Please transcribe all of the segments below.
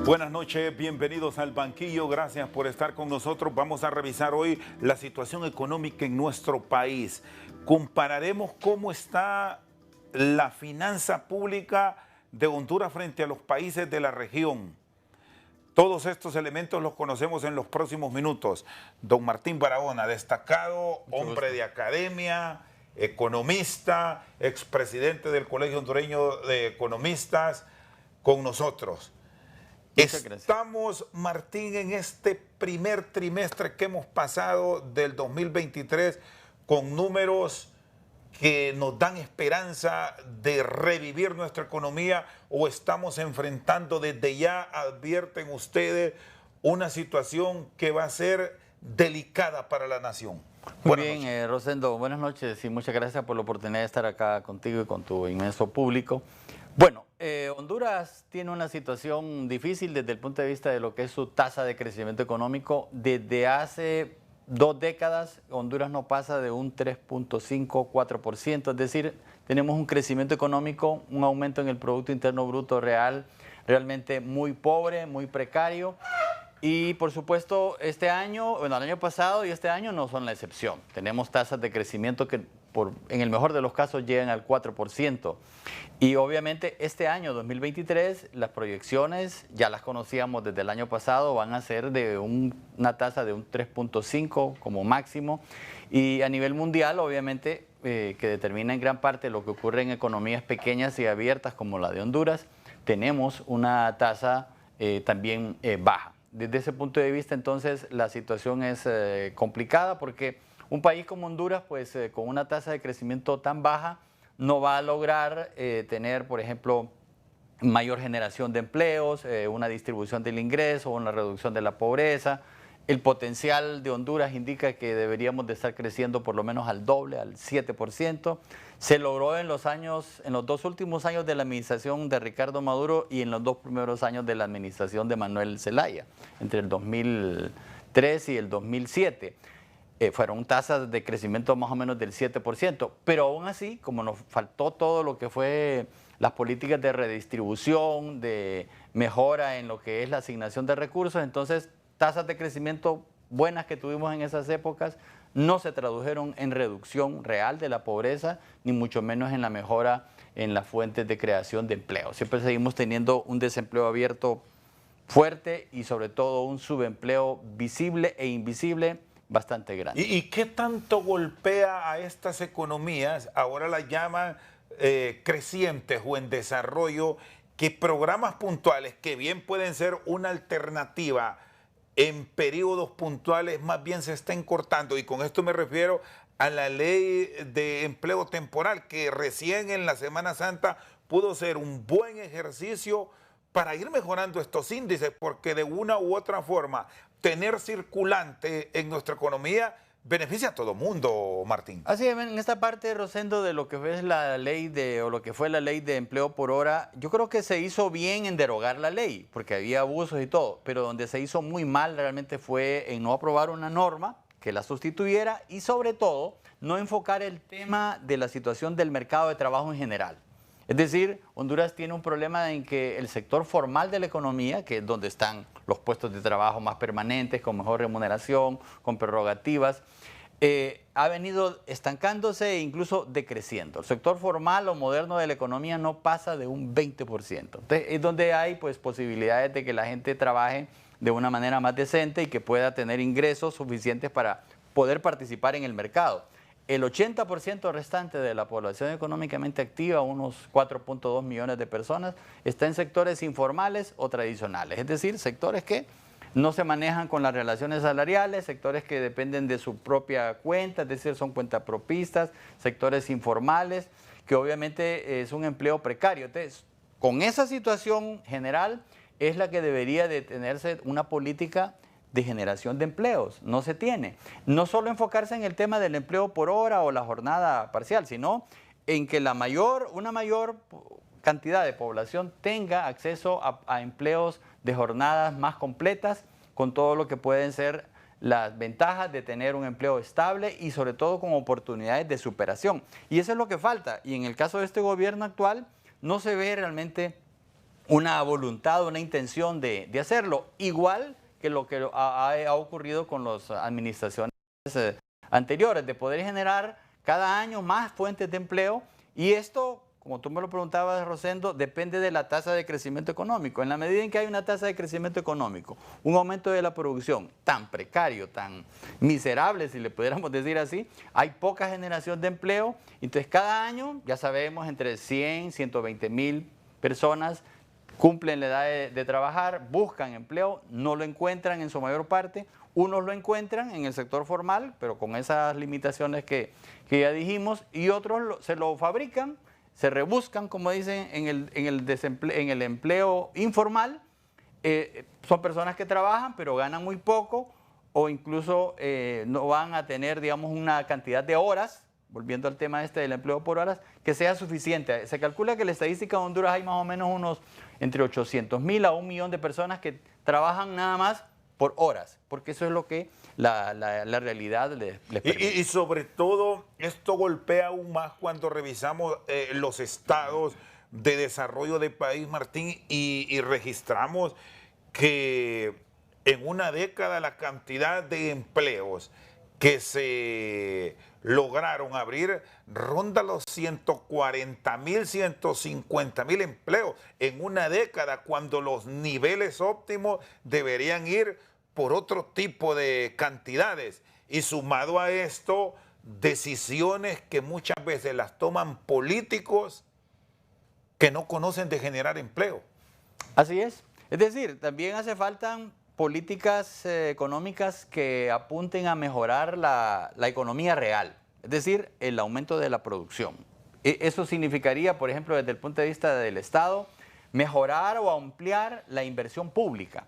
Buenas noches, bienvenidos al banquillo, gracias por estar con nosotros. Vamos a revisar hoy la situación económica en nuestro país. Compararemos cómo está la finanza pública de Honduras frente a los países de la región. Todos estos elementos los conocemos en los próximos minutos. Don Martín Barahona, destacado hombre de academia, economista, expresidente del Colegio Hondureño de Economistas, con nosotros. Estamos, Martín, en este primer trimestre que hemos pasado del 2023 con números que nos dan esperanza de revivir nuestra economía, o estamos enfrentando desde ya, advierten ustedes, una situación que va a ser delicada para la nación. Muy bien, Rosendo, buenas noches y muchas gracias por la oportunidad de estar acá contigo y con tu inmenso público. Bueno, Honduras tiene una situación difícil desde el punto de vista de lo que es su tasa de crecimiento económico. Desde hace 2 décadas, Honduras no pasa de un 3.5-4%, es decir, tenemos un crecimiento económico, un aumento en el Producto Interno Bruto real, realmente muy pobre, muy precario. Y por supuesto, este año, bueno, el año pasado y este año no son la excepción. Tenemos tasas de crecimiento que en el mejor de los casos llegan al 4%. Y obviamente este año 2023 las proyecciones ya las conocíamos desde el año pasado, van a ser de una tasa de un 3.5 como máximo. Y a nivel mundial, obviamente, que determina en gran parte lo que ocurre en economías pequeñas y abiertas como la de Honduras, tenemos una tasa también baja. Desde ese punto de vista, entonces, la situación es complicada porque un país como Honduras, pues con una tasa de crecimiento tan baja, no va a lograr tener, por ejemplo, mayor generación de empleos, una distribución del ingreso, una reducción de la pobreza. El potencial de Honduras indica que deberíamos de estar creciendo por lo menos al doble, al 7%. Se logró en los 2 últimos años de la administración de Ricardo Maduro y en los 2 primeros años de la administración de Manuel Zelaya, entre el 2003 y el 2007. Fueron tasas de crecimiento más o menos del 7%, pero aún así, como nos faltó todo lo que fue las políticas de redistribución, de mejora en lo que es la asignación de recursos, entonces tasas de crecimiento buenas que tuvimos en esas épocas no se tradujeron en reducción real de la pobreza, ni mucho menos en la mejora en las fuentes de creación de empleo. Siempre seguimos teniendo un desempleo abierto fuerte y sobre todo un subempleo visible e invisible bastante grande. ¿Y qué tanto golpea a estas economías, ahora las llaman crecientes o en desarrollo, que programas puntuales que bien pueden ser una alternativa en periodos puntuales más bien se estén cortando? Y con esto me refiero a la ley de empleo temporal, que recién en la Semana Santa pudo ser un buen ejercicio para ir mejorando estos índices, porque de una u otra forma tener circulante en nuestra economía beneficia a todo mundo, Martín. Así es, en esta parte, Rosendo, de lo que es la ley o lo que fue la ley de empleo por hora, yo creo que se hizo bien en derogar la ley, porque había abusos y todo, pero donde se hizo muy mal realmente fue en no aprobar una norma que la sustituyera y sobre todo no enfocar el tema de la situación del mercado de trabajo en general. Es decir, Honduras tiene un problema en que el sector formal de la economía, que es donde están los puestos de trabajo más permanentes, con mejor remuneración, con prerrogativas, ha venido estancándose e incluso decreciendo. El sector formal o moderno de la economía no pasa de un 20%. Entonces, es donde hay pues, posibilidades de que la gente trabaje de una manera más decente y que pueda tener ingresos suficientes para poder participar en el mercado. El 80% restante de la población económicamente activa, unos 4.2 millones de personas, está en sectores informales o tradicionales, es decir, sectores que no se manejan con las relaciones salariales, sectores que dependen de su propia cuenta, es decir, son cuentapropistas, sectores informales, que obviamente es un empleo precario. Entonces, con esa situación general es la que debería de tenerse una política de generación de empleos. No se tiene. No solo enfocarse en el tema del empleo por hora o la jornada parcial, sino en que una mayor cantidad de población tenga acceso a empleos de jornadas más completas, con todo lo que pueden ser las ventajas de tener un empleo estable y sobre todo con oportunidades de superación. Y eso es lo que falta. Y en el caso de este gobierno actual, no se ve realmente una voluntad, una intención de hacerlo, igual que lo que ha ocurrido con las administraciones anteriores, de poder generar cada año más fuentes de empleo, y esto, como tú me lo preguntabas, Rosendo, depende de la tasa de crecimiento económico. En la medida en que hay una tasa de crecimiento económico, un aumento de la producción tan precario, tan miserable, si le pudiéramos decir así, hay poca generación de empleo. Entonces cada año, ya sabemos, entre 100, 120 mil personas cumplen la edad de trabajar, buscan empleo, no lo encuentran en su mayor parte. Unos lo encuentran en el sector formal, pero con esas limitaciones que ya dijimos, y otros se lo fabrican, se rebuscan, como dicen, en el empleo informal. Son personas que trabajan, pero ganan muy poco, o incluso no van a tener, digamos, una cantidad de horas, volviendo al tema del empleo por horas, que sea suficiente. Se calcula que en la estadística de Honduras hay más o menos unos entre 800,000 a 1 millón de personas que trabajan nada más por horas, porque eso es lo que la realidad les permite. Y sobre todo, esto golpea aún más cuando revisamos los estados de desarrollo del país, Martín, y registramos que en una década la cantidad de empleos que se lograron abrir ronda los 140,000, 150,000 empleos en una década, cuando los niveles óptimos deberían ir por otro tipo de cantidades. Y sumado a esto, decisiones que muchas veces las toman políticos que no conocen de generar empleo. Así es. Es decir, también hace falta políticas económicas que apunten a mejorar la economía real, es decir, el aumento de la producción. Eso significaría, por ejemplo, desde el punto de vista del Estado, mejorar o ampliar la inversión pública,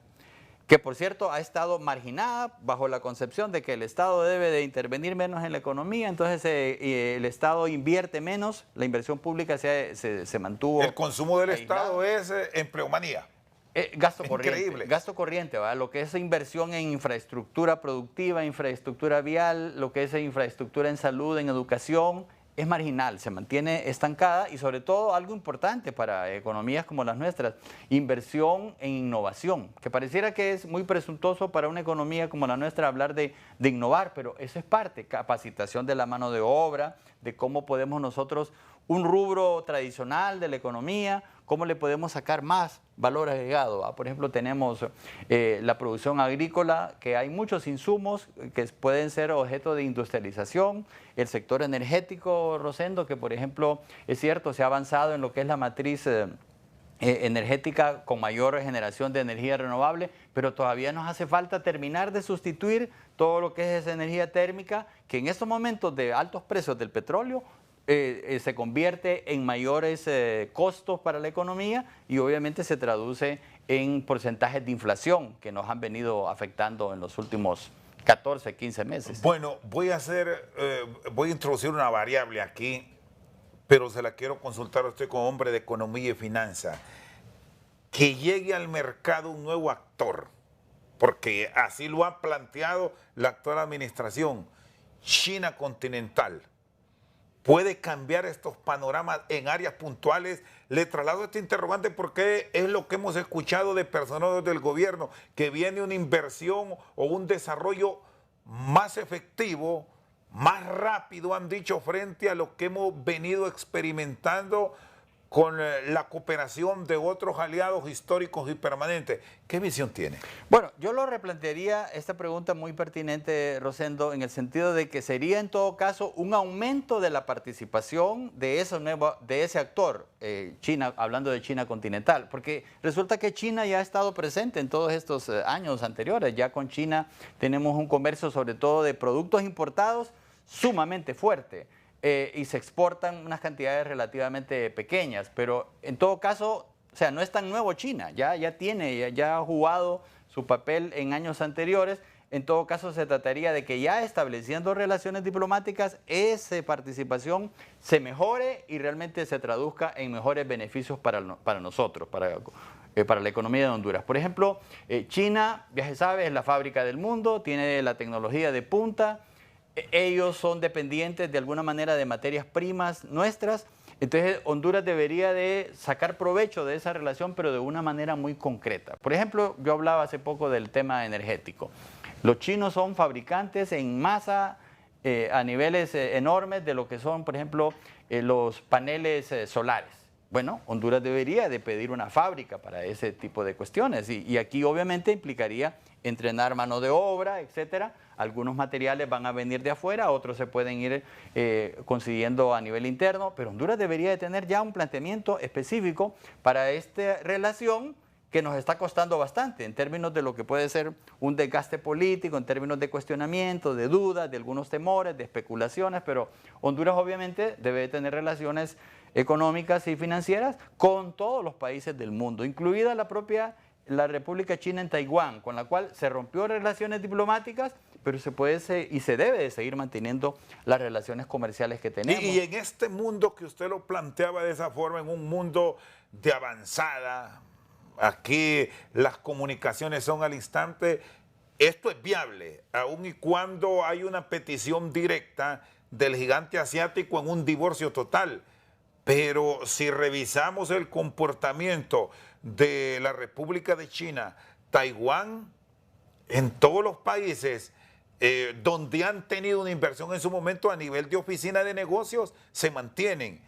que por cierto ha estado marginada bajo la concepción de que el Estado debe de intervenir menos en la economía, entonces el Estado invierte menos, la inversión pública se mantuvo. El consumo del aislado. Estado es empleomanía. Gasto corriente. Increíble. Gasto corriente, ¿verdad? Lo que es inversión en infraestructura productiva, infraestructura vial, lo que es infraestructura en salud, en educación, es marginal, se mantiene estancada, y sobre todo algo importante para economías como las nuestras, inversión en innovación, que pareciera que es muy presuntuoso para una economía como la nuestra hablar de innovar, pero eso es parte, capacitación de la mano de obra, de cómo podemos nosotros, un rubro tradicional de la economía, cómo le podemos sacar más valor agregado, ¿va? Por ejemplo, tenemos la producción agrícola, que hay muchos insumos que pueden ser objeto de industrialización, el sector energético, Rosendo, que por ejemplo, es cierto, se ha avanzado en lo que es la matriz energética con mayor generación de energía renovable, pero todavía nos hace falta terminar de sustituir todo lo que es esa energía térmica, que en estos momentos de altos precios del petróleo, se convierte en mayores costos para la economía, y obviamente se traduce en porcentajes de inflación que nos han venido afectando en los últimos 14, 15 meses. Bueno, voy a introducir una variable aquí, pero se la quiero consultar a usted como hombre de economía y finanzas. Que llegue al mercado un nuevo actor, porque así lo ha planteado la actual administración, China continental. ¿Puede cambiar estos panoramas en áreas puntuales? Le traslado este interrogante porque es lo que hemos escuchado de personas del gobierno, que viene una inversión o un desarrollo más efectivo, más rápido, han dicho, frente a lo que hemos venido experimentando con la cooperación de otros aliados históricos y permanentes. ¿Qué visión tiene? Bueno, yo lo replantearía esta pregunta muy pertinente, Rosendo, en el sentido de que sería en todo caso un aumento de la participación de ese actor, China, hablando de China continental, porque resulta que China ya ha estado presente en todos estos años anteriores. Ya con China tenemos un comercio sobre todo de productos importados sumamente fuerte. Y se exportan unas cantidades relativamente pequeñas, pero en todo caso, o sea, no es tan nuevo China, ya ha jugado su papel en años anteriores. En todo caso, se trataría de que ya estableciendo relaciones diplomáticas, esa participación se mejore y realmente se traduzca en mejores beneficios para nosotros, para la economía de Honduras. Por ejemplo, China, ya se sabe, es la fábrica del mundo, tiene la tecnología de punta. Ellos son dependientes de alguna manera de materias primas nuestras. Entonces, Honduras debería de sacar provecho de esa relación, pero de una manera muy concreta. Por ejemplo, yo hablaba hace poco del tema energético. Los chinos son fabricantes en masa a niveles enormes de lo que son, por ejemplo, los paneles solares. Bueno, Honduras debería de pedir una fábrica para ese tipo de cuestiones y aquí obviamente implicaría entrenar mano de obra, etcétera. Algunos materiales van a venir de afuera, otros se pueden ir consiguiendo a nivel interno, pero Honduras debería de tener ya un planteamiento específico para esta relación que nos está costando bastante en términos de lo que puede ser un desgaste político, en términos de cuestionamiento, de dudas, de algunos temores, de especulaciones, pero Honduras obviamente debe de tener relaciones económicas y financieras con todos los países del mundo, incluida la República China en Taiwán, con la cual se rompió relaciones diplomáticas, pero se puede y se debe de seguir manteniendo las relaciones comerciales que tenemos. Y en este mundo que usted lo planteaba de esa forma, en un mundo de avanzada, aquí las comunicaciones son al instante, esto es viable, aun y cuando hay una petición directa del gigante asiático en un divorcio total. Pero si revisamos el comportamiento de la República de China, Taiwán, en todos los países donde han tenido una inversión en su momento a nivel de oficina de negocios, se mantienen.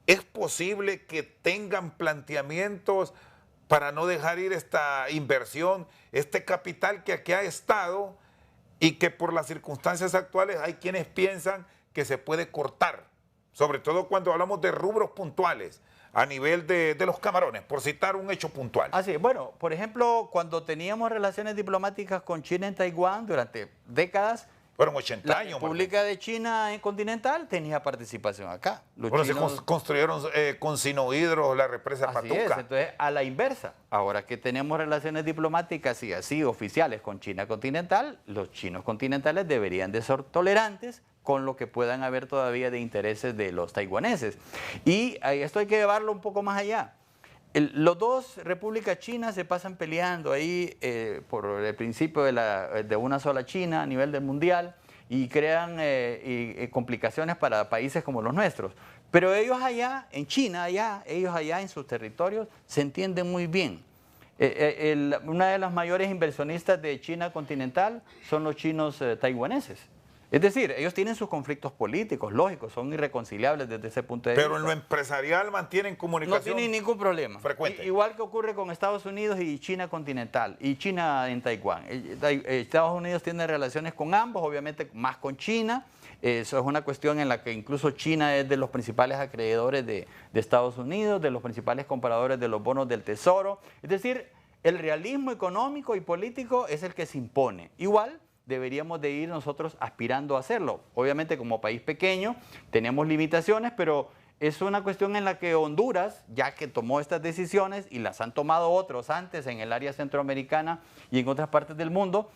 ¿Es posible que tengan planteamientos para no dejar ir esta inversión, este capital que aquí ha estado y que por las circunstancias actuales hay quienes piensan que se puede cortar? Sobre todo cuando hablamos de rubros puntuales a nivel de los camarones, por citar un hecho puntual. Así, bueno, por ejemplo, cuando teníamos relaciones diplomáticas con China en Taiwán durante décadas, fueron 80 años. La República de China continental tenía participación acá. Bueno, chinos, se construyeron con Sinohidro la represa Patuca. Así es, entonces a la inversa. Ahora que tenemos relaciones diplomáticas y así oficiales con China continental, los chinos continentales deberían de ser tolerantes con lo que puedan haber todavía de intereses de los taiwaneses. Y esto hay que llevarlo un poco más allá. Los dos repúblicas chinas se pasan peleando ahí por el principio de una sola China a nivel del mundial y crean complicaciones para países como los nuestros. Pero ellos allá, en China, ellos allá en sus territorios, se entienden muy bien. Una de las mayores inversionistas de China continental son los chinos taiwaneses. Es decir, ellos tienen sus conflictos políticos, lógicos, son irreconciliables desde ese punto de vista. Pero en lo empresarial mantienen comunicación. No tienen ningún problema. Frecuente. Igual que ocurre con Estados Unidos y China continental, y China en Taiwán. Estados Unidos tiene relaciones con ambos, obviamente más con China. Eso es una cuestión en la que incluso China es de los principales acreedores de Estados Unidos, de los principales compradores de los bonos del Tesoro. Es decir, el realismo económico y político es el que se impone. Igual deberíamos de ir nosotros aspirando a hacerlo. Obviamente como país pequeño tenemos limitaciones, pero es una cuestión en la que Honduras, ya que tomó estas decisiones y las han tomado otros antes en el área centroamericana y en otras partes del mundo,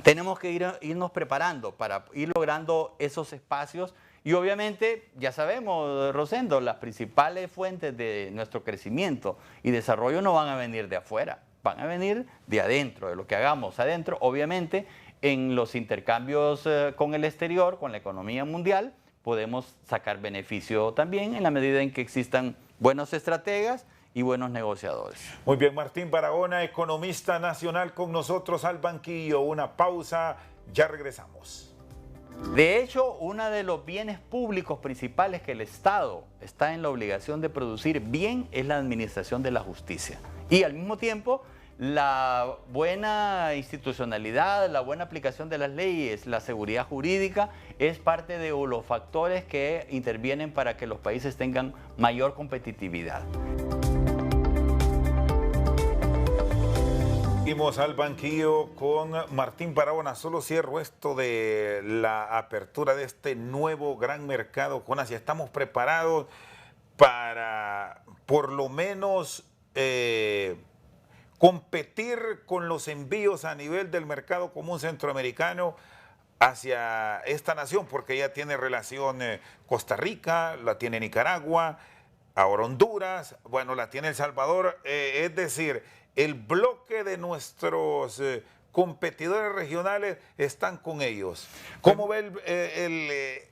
tenemos que irnos preparando para ir logrando esos espacios. Y obviamente, ya sabemos, Rosendo, las principales fuentes de nuestro crecimiento y desarrollo no van a venir de afuera, van a venir de adentro, de lo que hagamos adentro, obviamente. En los intercambios con el exterior, con la economía mundial, podemos sacar beneficio también en la medida en que existan buenos estrategas y buenos negociadores. Muy bien, Martín Barahona, economista nacional con nosotros al banquillo. Una pausa, ya regresamos. De hecho, uno de los bienes públicos principales que el Estado está en la obligación de producir bien es la administración de la justicia. Y al mismo tiempo, la buena institucionalidad, la buena aplicación de las leyes, la seguridad jurídica es parte de los factores que intervienen para que los países tengan mayor competitividad. Seguimos al banquillo con Martín Barahona. Solo cierro esto de la apertura de este nuevo gran mercado con Asia. Estamos preparados para por lo menos competir con los envíos a nivel del mercado común centroamericano hacia esta nación, porque ya tiene relación Costa Rica, la tiene Nicaragua, ahora Honduras, bueno, la tiene El Salvador, es decir, el bloque de nuestros competidores regionales están con ellos. ¿Cómo ve el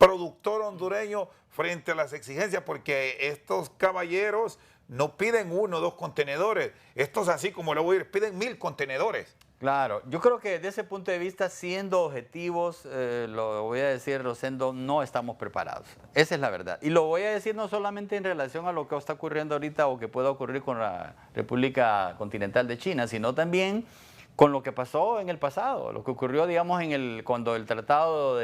productor hondureño frente a las exigencias? Porque estos caballeros no piden 1 o 2 contenedores. Estos, así como lo voy a ir, piden 1000 contenedores. Claro, yo creo que desde ese punto de vista, siendo objetivos, lo voy a decir, Rosendo, no estamos preparados. Esa es la verdad. Y lo voy a decir no solamente en relación a lo que está ocurriendo ahorita o que pueda ocurrir con la República Continental de China, sino también con lo que pasó en el pasado, lo que ocurrió, digamos, cuando el tratado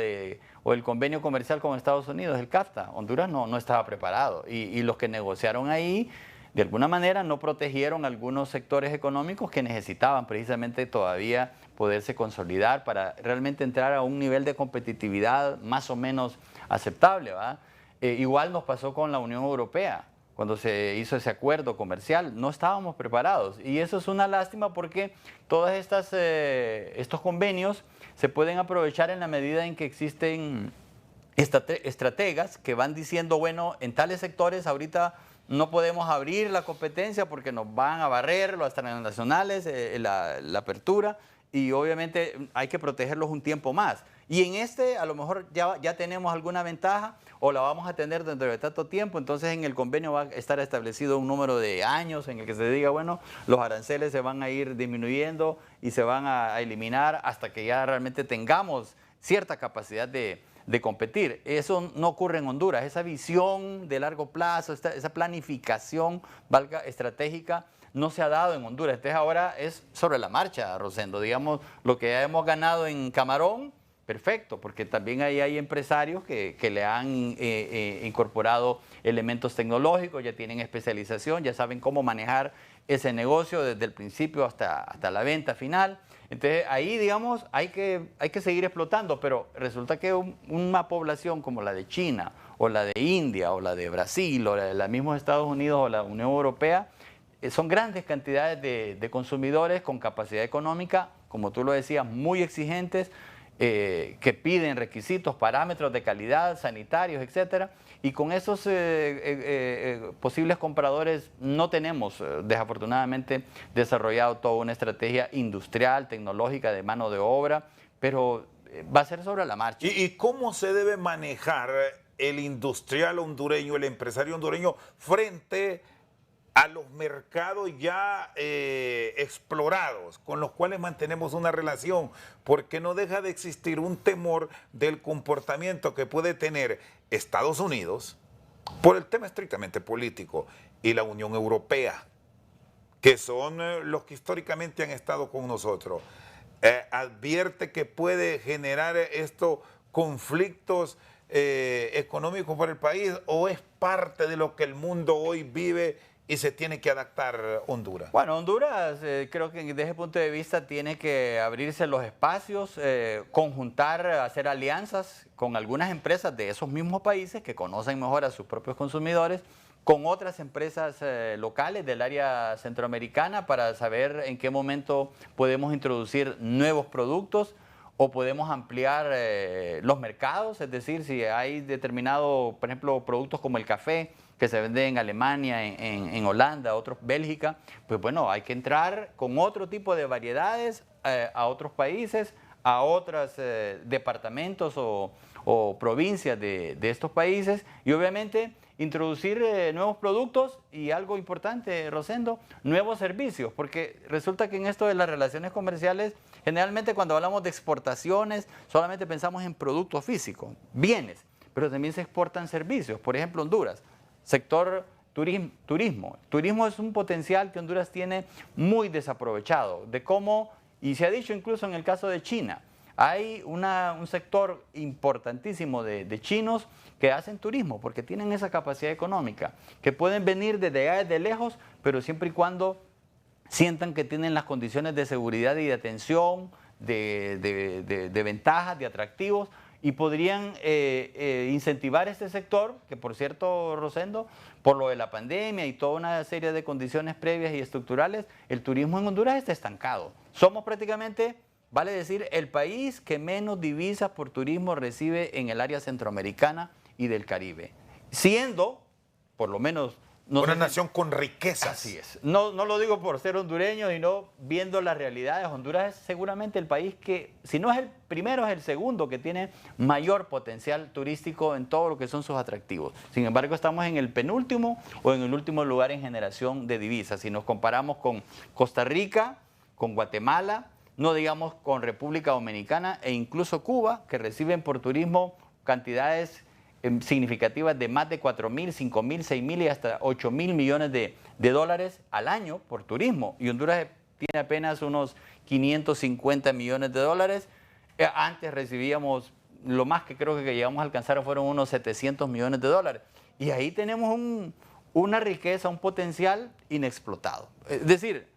o el convenio comercial con Estados Unidos, el CAFTA, Honduras no estaba preparado. Y los que negociaron ahí, de alguna manera, no protegieron algunos sectores económicos que necesitaban precisamente todavía poderse consolidar para realmente entrar a un nivel de competitividad más o menos aceptable, ¿va? Igual nos pasó con la Unión Europea. Cuando se hizo ese acuerdo comercial, no estábamos preparados. Y eso es una lástima porque todos estos convenios se pueden aprovechar en la medida en que existen estrategas que van diciendo, bueno, en tales sectores ahorita no podemos abrir la competencia porque nos van a barrer las transnacionales, la apertura, y obviamente hay que protegerlos un tiempo más. Y en a lo mejor ya tenemos alguna ventaja o la vamos a tener dentro de tanto tiempo, entonces en el convenio va a estar establecido un número de años en el que se diga, bueno, los aranceles se van a ir disminuyendo y se van a eliminar hasta que ya realmente tengamos cierta capacidad de competir. Eso no ocurre en Honduras. Esa visión de largo plazo, esa planificación estratégica, no se ha dado en Honduras. Entonces ahora es sobre la marcha, Rosendo. Digamos, lo que ya hemos ganado en Camarón, perfecto, porque también ahí hay empresarios que le han incorporado elementos tecnológicos, ya tienen especialización, ya saben cómo manejar ese negocio desde el principio hasta la venta final. Entonces ahí, digamos, hay que seguir explotando, pero resulta que una población como la de China, o la de India, o la de Brasil, o la de los mismos Estados Unidos, o la Unión Europea, son grandes cantidades de consumidores con capacidad económica, como tú lo decías, muy exigentes, que piden requisitos, parámetros de calidad, sanitarios, etcétera, y con esos posibles compradores no tenemos, desafortunadamente, desarrollado toda una estrategia industrial, tecnológica, de mano de obra, pero va a ser sobre la marcha. ¿Y cómo se debe manejar el industrial hondureño, el empresario hondureño, frente a los mercados ya explorados, con los cuales mantenemos una relación? Porque no deja de existir un temor del comportamiento que puede tener Estados Unidos por el tema estrictamente político y la Unión Europea, que son los que históricamente han estado con nosotros. Advierte que puede generar estos conflictos económicos para el país, o es parte de lo que el mundo hoy vive y se tiene que adaptar Honduras. Bueno, Honduras creo que desde ese punto de vista tiene que abrirse los espacios, conjuntar, hacer alianzas con algunas empresas de esos mismos países que conocen mejor a sus propios consumidores, con otras empresas locales del área centroamericana para saber en qué momento podemos introducir nuevos productos o podemos ampliar los mercados, es decir, si hay determinado, por ejemplo, productos como el café, que se vende en Alemania, en Holanda, otros Bélgica, pues bueno, hay que entrar con otro tipo de variedades a otros países, a otros departamentos o provincias de estos países, y obviamente introducir nuevos productos y, algo importante, Rosendo, nuevos servicios, porque resulta que en esto de las relaciones comerciales, generalmente cuando hablamos de exportaciones solamente pensamos en productos físicos, bienes, pero también se exportan servicios. Por ejemplo, Honduras, sector turismo. Turismo es un potencial que Honduras tiene muy desaprovechado, de cómo, y se ha dicho incluso en el caso de China, hay un sector importantísimo de chinos que hacen turismo porque tienen esa capacidad económica, que pueden venir desde allá, desde lejos, pero siempre y cuando sientan que tienen las condiciones de seguridad y de atención, de ventajas, de atractivos, y podrían incentivar este sector, que por cierto, Rosendo, por lo de la pandemia y toda una serie de condiciones previas y estructurales, el turismo en Honduras está estancado. Somos prácticamente, vale decir, el país que menos divisas por turismo recibe en el área centroamericana y del Caribe, siendo, por lo menos No Una sé si- nación con riquezas. Así es. No, no lo digo por ser hondureño, sino viendo las realidades. Honduras es seguramente el país que, si no es el primero, es el segundo que tiene mayor potencial turístico en todo lo que son sus atractivos. Sin embargo, estamos en el penúltimo o en el último lugar en generación de divisas. Si nos comparamos con Costa Rica, con Guatemala, no digamos con República Dominicana e incluso Cuba, que reciben por turismo cantidades significativas de más de 4.000, 5.000, 6.000 y hasta 8.000 millones de dólares al año por turismo. Y Honduras tiene apenas unos 550 millones de dólares. Antes recibíamos, lo más que creo que llegamos a alcanzar fueron unos 700 millones de dólares. Y ahí tenemos una riqueza, un potencial inexplotado. Es decir,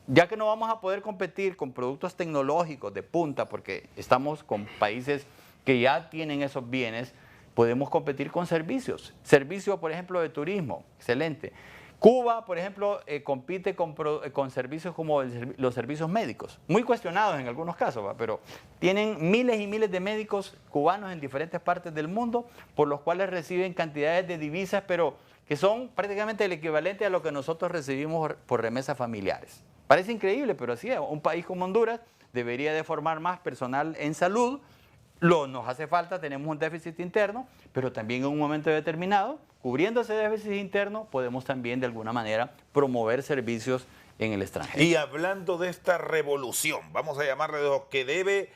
ya que no vamos a poder competir con productos tecnológicos de punta, porque estamos con países que ya tienen esos bienes, podemos competir con servicios. Servicios, por ejemplo, de turismo, excelente. Cuba, por ejemplo, compite con servicios como los servicios médicos, muy cuestionados en algunos casos, ¿va? Pero tienen miles y miles de médicos cubanos en diferentes partes del mundo, por los cuales reciben cantidades de divisas, pero que son prácticamente el equivalente a lo que nosotros recibimos por remesas familiares. Parece increíble, pero así es. Un país como Honduras debería de formar más personal en salud. Nos hace falta, tenemos un déficit interno, pero también en un momento determinado, cubriendo ese déficit interno, podemos también de alguna manera promover servicios en el extranjero. Y hablando de esta revolución, vamos a llamarle de lo que debe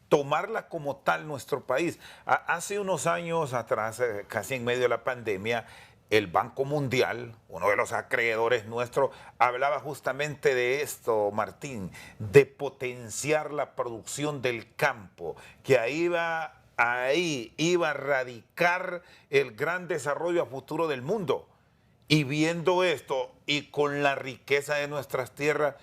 tomarla como tal nuestro país. Hace unos años atrás, casi en medio de la pandemia, el Banco Mundial, uno de los acreedores nuestros, hablaba justamente de esto, Martín, de potenciar la producción del campo, que ahí iba a radicar el gran desarrollo a futuro del mundo. Y viendo esto y con la riqueza de nuestras tierras,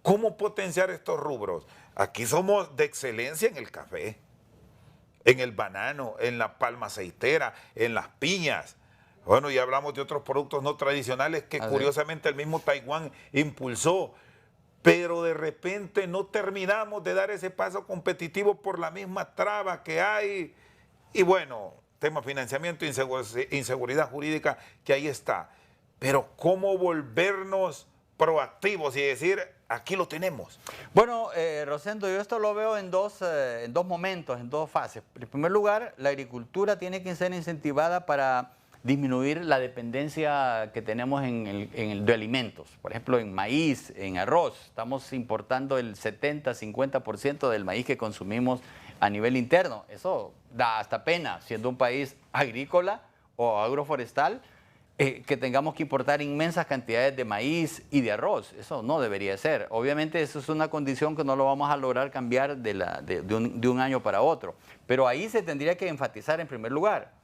¿cómo potenciar estos rubros? Aquí somos de excelencia en el café, en el banano, en la palma aceitera, en las piñas. Bueno, ya hablamos de otros productos no tradicionales que curiosamente el mismo Taiwán impulsó, pero de repente no terminamos de dar ese paso competitivo por la misma traba que hay. Y bueno, tema financiamiento, inseguridad jurídica, que ahí está. Pero ¿cómo volvernos proactivos y decir, aquí lo tenemos? Bueno, Rosendo, yo esto lo veo en dos momentos, en dos fases. En primer lugar, la agricultura tiene que ser incentivada para disminuir la dependencia que tenemos de alimentos. Por ejemplo, en maíz, en arroz, estamos importando el 70-50% del maíz que consumimos a nivel interno. Eso da hasta pena, siendo un país agrícola o agroforestal, que tengamos que importar inmensas cantidades de maíz y de arroz. Eso no debería ser. Obviamente eso es una condición que no lo vamos a lograr cambiar de un año para otro. Pero ahí se tendría que enfatizar en primer lugar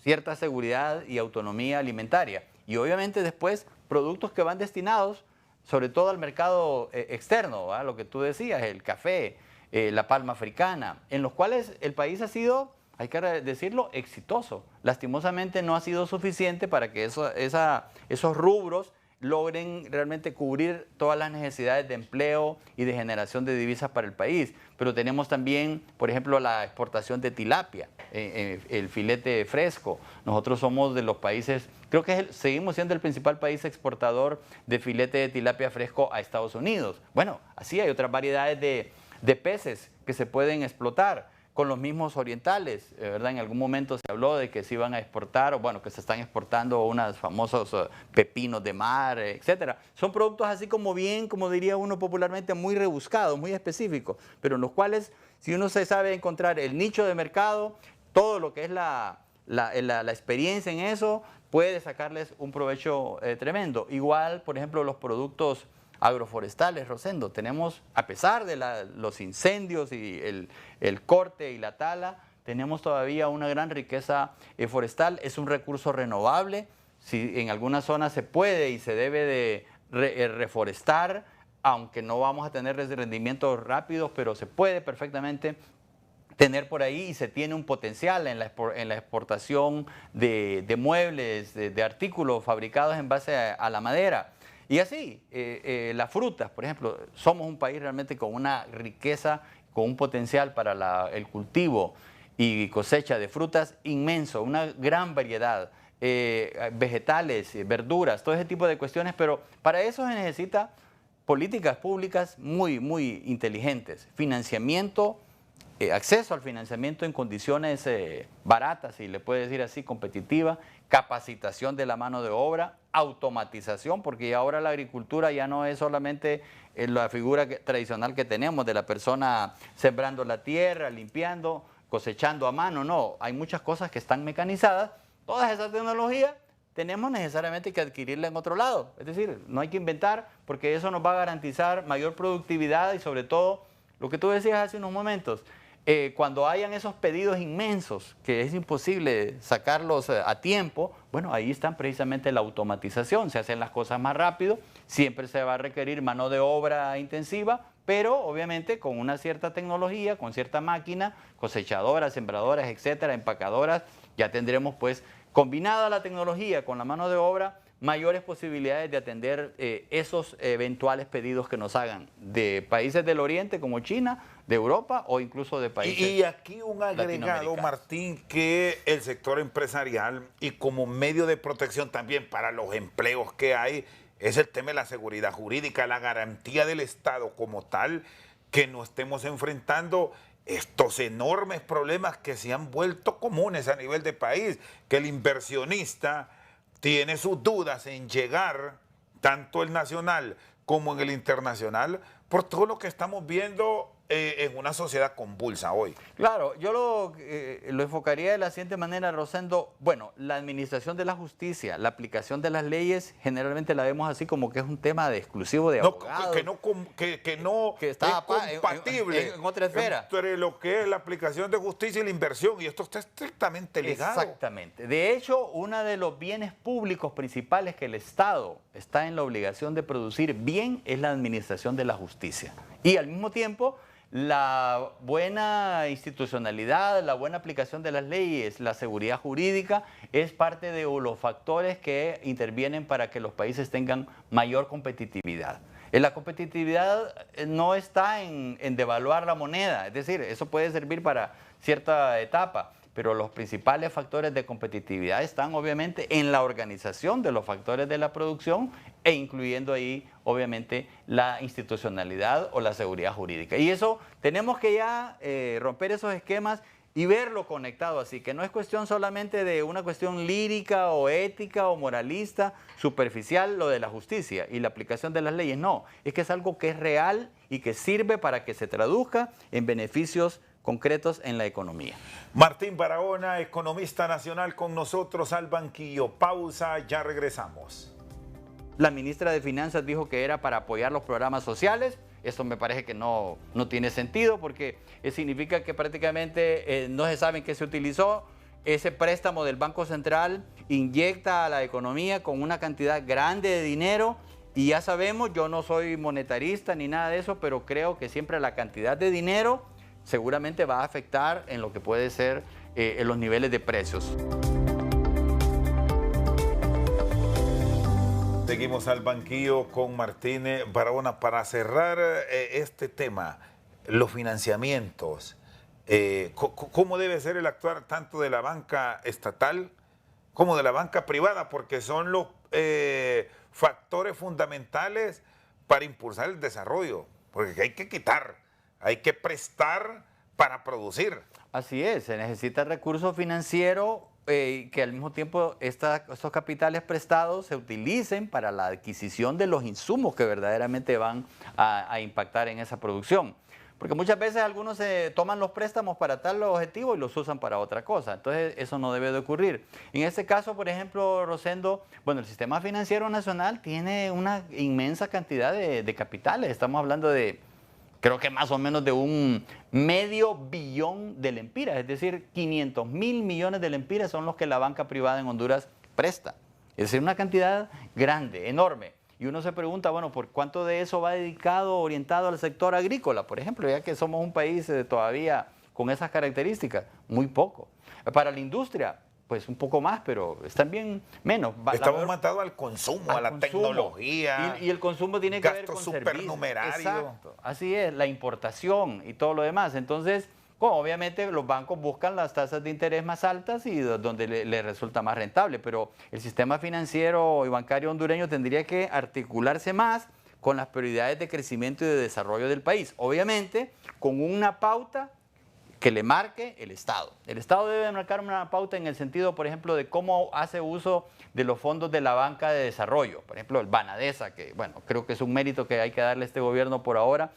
cierta seguridad y autonomía alimentaria. Y obviamente después productos que van destinados sobre todo al mercado externo, ¿verdad? Lo que tú decías, el café, la palma africana, en los cuales el país ha sido, hay que decirlo, exitoso. Lastimosamente no ha sido suficiente para que esos rubros logren realmente cubrir todas las necesidades de empleo y de generación de divisas para el país. Pero tenemos también, por ejemplo, la exportación de tilapia, el filete fresco. Nosotros somos de los países, creo que seguimos siendo el principal país exportador de filete de tilapia fresco a Estados Unidos. Bueno, así hay otras variedades de peces que se pueden explotar con los mismos orientales, ¿verdad? En algún momento se habló de que se iban a exportar, o bueno, que se están exportando unos famosos pepinos de mar, etcétera. Son productos así como bien, como diría uno popularmente, muy rebuscados, muy específicos, pero en los cuales, si uno se sabe encontrar el nicho de mercado, todo lo que es la experiencia en eso, puede sacarles un provecho tremendo. Igual, por ejemplo, los productos agroforestales, Rosendo, tenemos, a pesar de los incendios y el corte y la tala, tenemos todavía una gran riqueza forestal. Es un recurso renovable. Si en algunas zonas se puede y se debe de reforestar, aunque no vamos a tener rendimientos rápidos, pero se puede perfectamente tener por ahí y se tiene un potencial en la exportación de muebles, de artículos fabricados en base a la madera. Y así, las frutas, por ejemplo, somos un país realmente con una riqueza, con un potencial para el cultivo y cosecha de frutas inmenso, una gran variedad. vegetales, verduras, todo ese tipo de cuestiones, pero para eso se necesita políticas públicas muy, muy inteligentes, financiamiento, acceso al financiamiento en condiciones baratas, si le puede decir así, competitiva, capacitación de la mano de obra, automatización, porque ahora la agricultura ya no es solamente la figura tradicional que tenemos de la persona sembrando la tierra, limpiando, cosechando a mano, no, hay muchas cosas que están mecanizadas, todas esas tecnologías tenemos necesariamente que adquirirla en otro lado, es decir, no hay que inventar porque eso nos va a garantizar mayor productividad y sobre todo, lo que tú decías hace unos momentos, cuando hayan esos pedidos inmensos que es imposible sacarlos a tiempo, bueno, ahí está precisamente la automatización, se hacen las cosas más rápido, siempre se va a requerir mano de obra intensiva, pero obviamente con una cierta tecnología, con cierta máquina, cosechadoras, sembradoras, etcétera, empacadoras, ya tendremos pues combinada la tecnología con la mano de obra, mayores posibilidades de atender esos eventuales pedidos que nos hagan de países del Oriente como China, de Europa o incluso de países Y aquí un agregado, Martín, que el sector empresarial y como medio de protección también para los empleos que hay, es el tema de la seguridad jurídica, la garantía del Estado como tal, que no estemos enfrentando estos enormes problemas que se han vuelto comunes a nivel de país, que el inversionista tiene sus dudas en llegar, tanto el nacional como en el internacional, por todo lo que estamos viendo en una sociedad convulsa hoy. Claro, yo lo enfocaría de la siguiente manera, Rosendo. Bueno, la administración de la justicia, la aplicación de las leyes, generalmente la vemos así como que es un tema exclusivo de abogados. Que está compatible en otra esfera. Entre lo que es la aplicación de justicia y la inversión, y esto está estrictamente ligado. Exactamente. De hecho, uno de los bienes públicos principales que el Estado está en la obligación de producir bien es la administración de la justicia. Y al mismo tiempo, la buena institucionalidad, la buena aplicación de las leyes, la seguridad jurídica es parte de los factores que intervienen para que los países tengan mayor competitividad. La competitividad no está en devaluar la moneda, es decir, eso puede servir para cierta etapa, pero los principales factores de competitividad están obviamente en la organización de los factores de la producción e incluyendo ahí obviamente la institucionalidad o la seguridad jurídica. Y eso tenemos que ya romper esos esquemas y verlo conectado así, que no es cuestión solamente de una cuestión lírica o ética o moralista, superficial, lo de la justicia y la aplicación de las leyes, no, es que es algo que es real y que sirve para que se traduzca en beneficios concretos en la economía. Martín Barahona, economista nacional con nosotros al banquillo. Pausa, ya regresamos. La ministra de Finanzas dijo que era para apoyar los programas sociales. Eso me parece que no tiene sentido porque significa que prácticamente no se sabe en qué se utilizó. Ese préstamo del Banco Central inyecta a la economía con una cantidad grande de dinero y ya sabemos, yo no soy monetarista ni nada de eso, pero creo que siempre la cantidad de dinero seguramente va a afectar en lo que puede ser en los niveles de precios. Seguimos al banquillo con Martín Barahona para cerrar este tema, los financiamientos. ¿Cómo debe ser el actuar tanto de la banca estatal como de la banca privada? Porque son los factores fundamentales para impulsar el desarrollo, porque hay que quitar. Hay que prestar para producir. Así es, se necesita recurso financiero que al mismo tiempo estos capitales prestados se utilicen para la adquisición de los insumos que verdaderamente van a impactar en esa producción. Porque muchas veces algunos se toman los préstamos para tal objetivo y los usan para otra cosa. Entonces eso no debe de ocurrir. En este caso, por ejemplo, Rosendo, bueno, el sistema financiero nacional tiene una inmensa cantidad de capitales. Estamos hablando de creo que más o menos de un medio billón de lempiras, es decir, 500 mil millones de lempiras son los que la banca privada en Honduras presta. Es decir, una cantidad grande, enorme. Y uno se pregunta, bueno, ¿por cuánto de eso va dedicado, orientado al sector agrícola, por ejemplo, ya que somos un país todavía con esas características? Muy poco. Para la industria, pues un poco más, pero es también menos. Estamos matados al consumo, a la tecnología. Y el consumo tiene que ver con gastos supernumerarios. Exacto, así es, la importación y todo lo demás. Entonces, Como obviamente los bancos buscan las tasas de interés más altas y donde les resulta más rentable, pero el sistema financiero y bancario hondureño tendría que articularse más con las prioridades de crecimiento y de desarrollo del país. Obviamente, con una pauta que le marque el Estado. El Estado debe marcar una pauta en el sentido, por ejemplo, de cómo hace uso de los fondos de la banca de desarrollo. Por ejemplo, el Banadesa, que bueno, creo que es un mérito que hay que darle a este gobierno por ahora,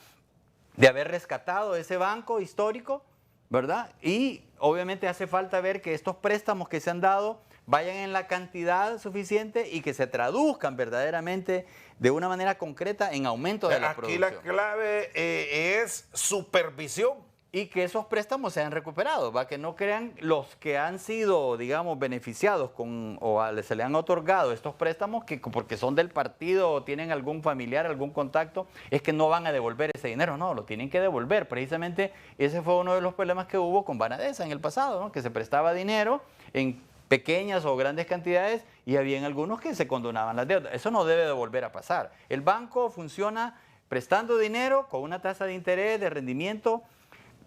de haber rescatado ese banco histórico, ¿verdad? Y obviamente hace falta ver que estos préstamos que se han dado vayan en la cantidad suficiente y que se traduzcan verdaderamente de una manera concreta en aumento de la producción. Aquí la clave es supervisión. Y que esos préstamos sean recuperados, ¿va? Que no crean los que han sido, digamos, beneficiados se le han otorgado estos préstamos que porque son del partido o tienen algún familiar, algún contacto, es que no van a devolver ese dinero. No, lo tienen que devolver. Precisamente ese fue uno de los problemas que hubo con Banadesa en el pasado, ¿no? Que se prestaba dinero en pequeñas o grandes cantidades y habían algunos que se condonaban las deudas. Eso no debe de volver a pasar. El banco funciona prestando dinero con una tasa de interés, de rendimiento,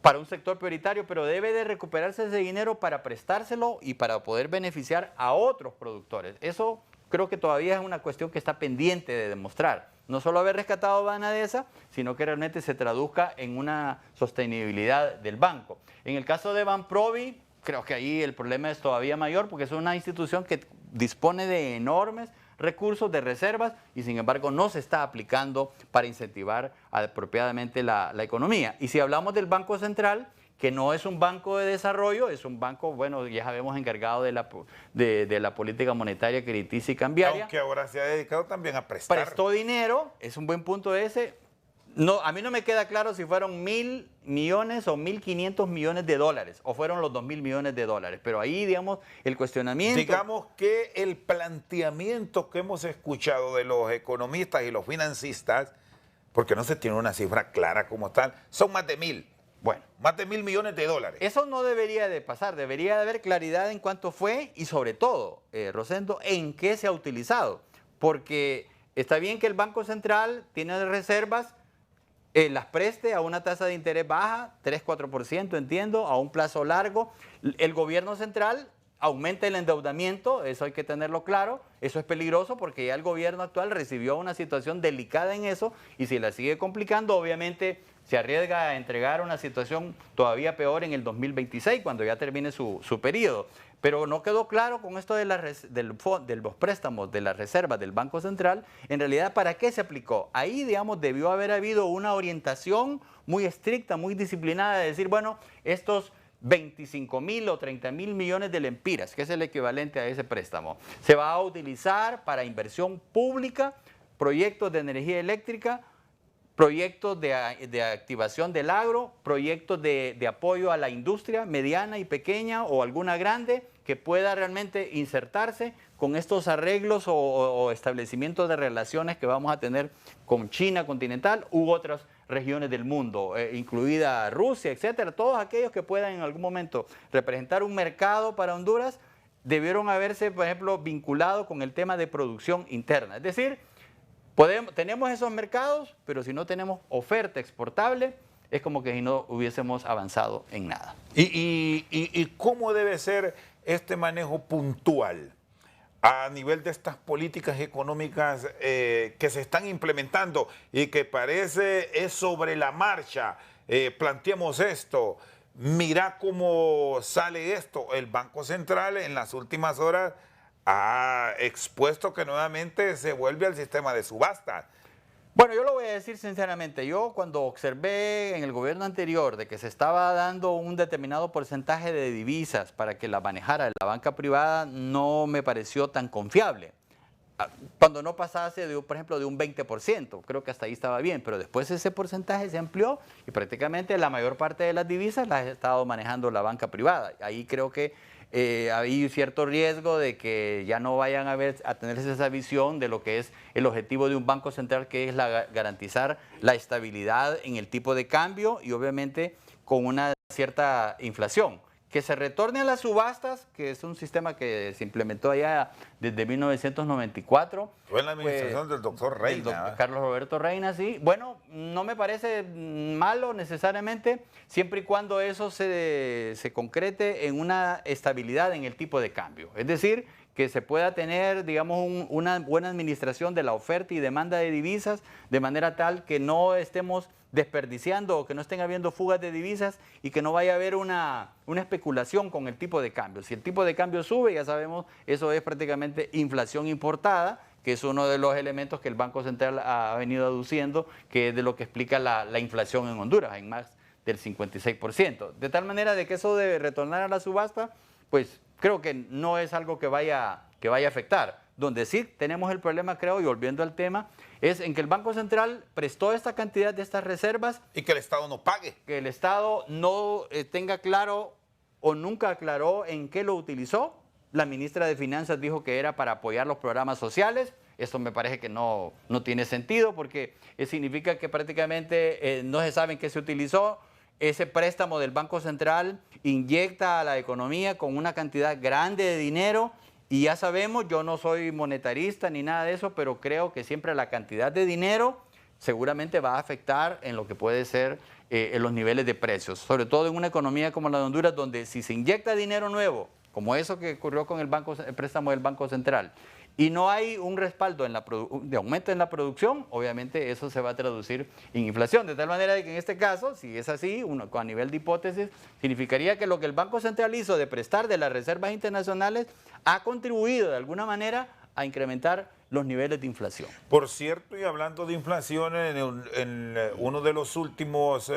para un sector prioritario, pero debe de recuperarse ese dinero para prestárselo y para poder beneficiar a otros productores. Eso creo que todavía es una cuestión que está pendiente de demostrar. No solo haber rescatado Banadesa, sino que realmente se traduzca en una sostenibilidad del banco. En el caso de Banprovi, creo que ahí el problema es todavía mayor porque es una institución que dispone de enormes recursos de reservas y sin embargo no se está aplicando para incentivar apropiadamente la economía. Y si hablamos del Banco Central, que no es un banco de desarrollo, es un banco, bueno, ya sabemos, encargado de la política monetaria, crediticia y cambiaria. Aunque ahora se ha dedicado también a prestar. Prestó dinero, es un buen punto ese. No, a mí no me queda claro si fueron 1.000 millones o 1.500 millones de dólares o fueron los 2.000 millones de dólares. Pero ahí, digamos, el cuestionamiento... Digamos que el planteamiento que hemos escuchado de los economistas y los financistas, porque no se tiene una cifra clara como tal, son más de 1.000. Bueno, más de 1.000 millones de dólares. Eso no debería de pasar, debería de haber claridad en cuánto fue y sobre todo, Rosendo, en qué se ha utilizado. Porque está bien que el Banco Central tiene reservas, las preste a una tasa de interés baja, 3-4%, entiendo, a un plazo largo. El gobierno central aumenta el endeudamiento, eso hay que tenerlo claro, eso es peligroso porque ya el gobierno actual recibió una situación delicada en eso y si la sigue complicando, obviamente se arriesga a entregar una situación todavía peor en el 2026, cuando ya termine su periodo. Pero no quedó claro con esto de los préstamos de las reservas del Banco Central, en realidad, ¿para qué se aplicó? Ahí, digamos, debió haber habido una orientación muy estricta, muy disciplinada, de decir, bueno, estos 25.000 o 30.000 millones de lempiras, que es el equivalente a ese préstamo, se va a utilizar para inversión pública, proyectos de energía eléctrica, proyectos de activación del agro, proyectos de apoyo a la industria mediana y pequeña o alguna grande que pueda realmente insertarse con estos arreglos o establecimientos de relaciones que vamos a tener con China continental u otras regiones del mundo, incluida Rusia, etcétera. Todos aquellos que puedan en algún momento representar un mercado para Honduras debieron haberse, por ejemplo, vinculado con el tema de producción interna. Es decir, tenemos esos mercados, pero si no tenemos oferta exportable, es como que si no hubiésemos avanzado en nada. ¿Y cómo debe ser este manejo puntual a nivel de estas políticas económicas que se están implementando y que parece es sobre la marcha? Planteemos esto, mira cómo sale esto. El Banco Central en las últimas horas ha expuesto que nuevamente se vuelve al sistema de subasta. Bueno, yo lo voy a decir sinceramente, yo cuando observé en el gobierno anterior de que se estaba dando un determinado porcentaje de divisas para que la manejara la banca privada, no me pareció tan confiable. Cuando no pasase, por ejemplo, de un 20%, creo que hasta ahí estaba bien, pero después ese porcentaje se amplió y prácticamente la mayor parte de las divisas las ha estado manejando la banca privada. Ahí creo que hay cierto riesgo de que ya no vayan a tenerse esa visión de lo que es el objetivo de un banco central, que es garantizar la estabilidad en el tipo de cambio y obviamente con una cierta inflación, que se retorne a las subastas, que es un sistema que se implementó allá desde 1994. Fue en la administración del doctor Reina. Carlos Roberto Reina, sí. Bueno, no me parece malo necesariamente, siempre y cuando eso se concrete en una estabilidad en el tipo de cambio. Es decir, que se pueda tener, digamos, una buena administración de la oferta y demanda de divisas, de manera tal que no estemos desperdiciando o que no estén habiendo fugas de divisas y que no vaya a haber una especulación con el tipo de cambio. Si el tipo de cambio sube, ya sabemos, eso es prácticamente inflación importada, que es uno de los elementos que el Banco Central ha venido aduciendo, que es de lo que explica la inflación en Honduras, en más del 56%. De tal manera de que eso debe retornar a la subasta, pues creo que no es algo que vaya a afectar. Donde sí tenemos el problema, creo, y volviendo al tema, es en que el Banco Central prestó esta cantidad de estas reservas. Y que el Estado no pague. Que el Estado no tenga claro o nunca aclaró en qué lo utilizó. La ministra de Finanzas dijo que era para apoyar los programas sociales. Esto me parece que no tiene sentido porque significa que prácticamente no se sabe en qué se utilizó. Ese préstamo del Banco Central inyecta a la economía con una cantidad grande de dinero. Y ya sabemos, yo no soy monetarista ni nada de eso, pero creo que siempre la cantidad de dinero seguramente va a afectar en lo que puede ser en los niveles de precios, sobre todo en una economía como la de Honduras, donde si se inyecta dinero nuevo, como eso que ocurrió con el préstamo del Banco Central, y no hay un respaldo de aumento en la producción, obviamente eso se va a traducir en inflación. De tal manera que en este caso, si es así, a nivel de hipótesis, significaría que lo que el Banco Central hizo de prestar de las reservas internacionales ha contribuido de alguna manera a incrementar los niveles de inflación. Por cierto, y hablando de inflación, en uno de los últimos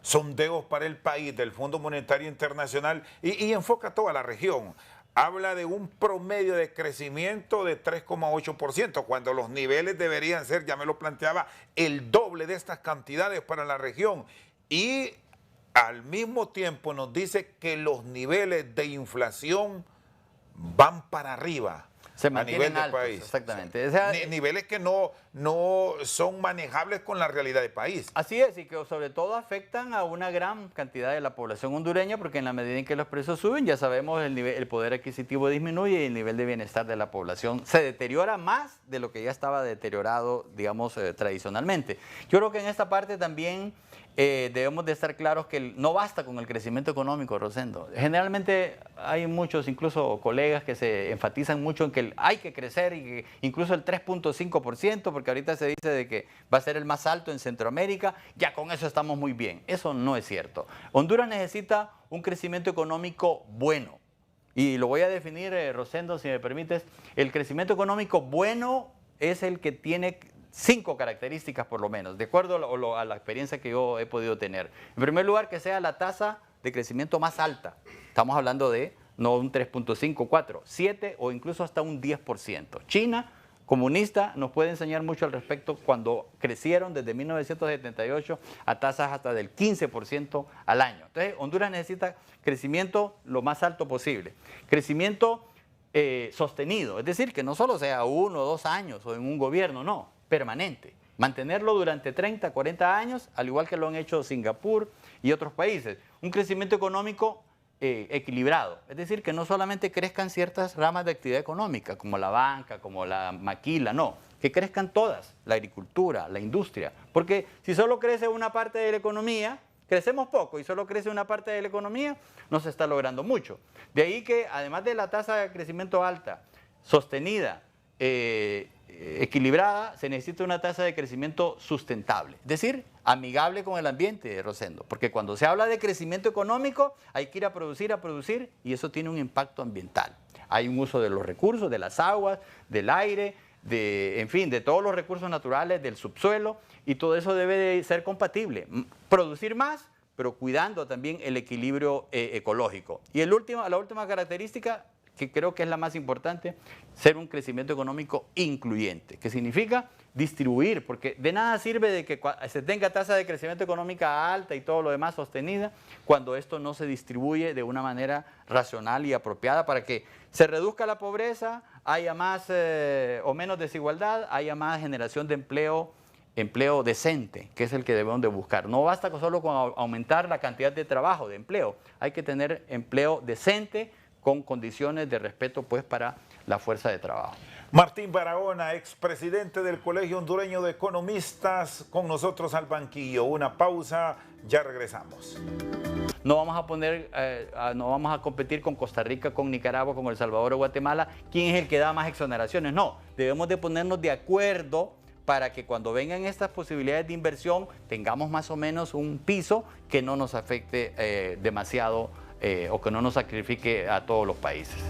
sondeos para el país del Fondo Monetario Internacional, y enfoca toda la región, habla de un promedio de crecimiento de 3,8%, cuando los niveles deberían ser, ya me lo planteaba, el doble de estas cantidades para la región. Y al mismo tiempo nos dice que los niveles de inflación van para arriba. Se mantienen a nivel altos, país. Exactamente. O sea, niveles que no son manejables con la realidad del país. Así es, y que sobre todo afectan a una gran cantidad de la población hondureña, porque en la medida en que los precios suben, ya sabemos, el poder adquisitivo disminuye y el nivel de bienestar de la población se deteriora más de lo que ya estaba deteriorado, digamos, tradicionalmente. Yo creo que en esta parte también debemos de estar claros que no basta con el crecimiento económico, Rosendo. Generalmente hay muchos, incluso colegas, que se enfatizan mucho en que hay que crecer, y que incluso el 3.5%, porque ahorita se dice de que va a ser el más alto en Centroamérica, ya con eso estamos muy bien. Eso no es cierto. Honduras necesita un crecimiento económico bueno. Y lo voy a definir, Rosendo, si me permites. El crecimiento económico bueno es el que tiene 5 características por lo menos, de acuerdo a la experiencia que yo he podido tener. En primer lugar, que sea la tasa de crecimiento más alta. Estamos hablando de no un 3.5, 4, 7 o incluso hasta un 10%. China, comunista, nos puede enseñar mucho al respecto cuando crecieron desde 1978 a tasas hasta del 15% al año. Entonces, Honduras necesita crecimiento lo más alto posible. Crecimiento sostenido, es decir, que no solo sea 1 o 2 años o en un gobierno, no, permanente. Mantenerlo durante 30, 40 años, al igual que lo han hecho Singapur y otros países. Un crecimiento económico equilibrado, es decir, que no solamente crezcan ciertas ramas de actividad económica, como la banca, como la maquila, no, que crezcan todas, la agricultura, la industria, porque si solo crece una parte de la economía, crecemos poco, y solo crece una parte de la economía, no se está logrando mucho. De ahí que, además de la tasa de crecimiento alta, sostenida, equilibrada, se necesita una tasa de crecimiento sustentable, es decir, amigable con el ambiente, Rosendo, porque cuando se habla de crecimiento económico hay que ir a producir, y eso tiene un impacto ambiental. Hay un uso de los recursos, de las aguas, del aire, en fin, de todos los recursos naturales, del subsuelo, y todo eso debe de ser compatible. Producir más, pero cuidando también el equilibrio ecológico. Y la última característica, que creo que es la más importante, ser un crecimiento económico incluyente, que significa distribuir, porque de nada sirve de que se tenga tasa de crecimiento económica alta y todo lo demás sostenida, cuando esto no se distribuye de una manera racional y apropiada para que se reduzca la pobreza, haya más o menos desigualdad, haya más generación de empleo empleo decente, que es el que debemos de buscar. No basta solo con aumentar la cantidad de trabajo, de empleo. Hay que tener empleo decente con condiciones de respeto pues para la fuerza de trabajo. Martín Barahona, expresidente del Colegio Hondureño de Economistas, con nosotros al banquillo. Una pausa, ya regresamos. No vamos a no vamos a competir con Costa Rica, con Nicaragua, con El Salvador o Guatemala. ¿Quién es el que da más exoneraciones? No, debemos de ponernos de acuerdo para que cuando vengan estas posibilidades de inversión tengamos más o menos un piso que no nos afecte demasiado o que no nos sacrifique a todos los países.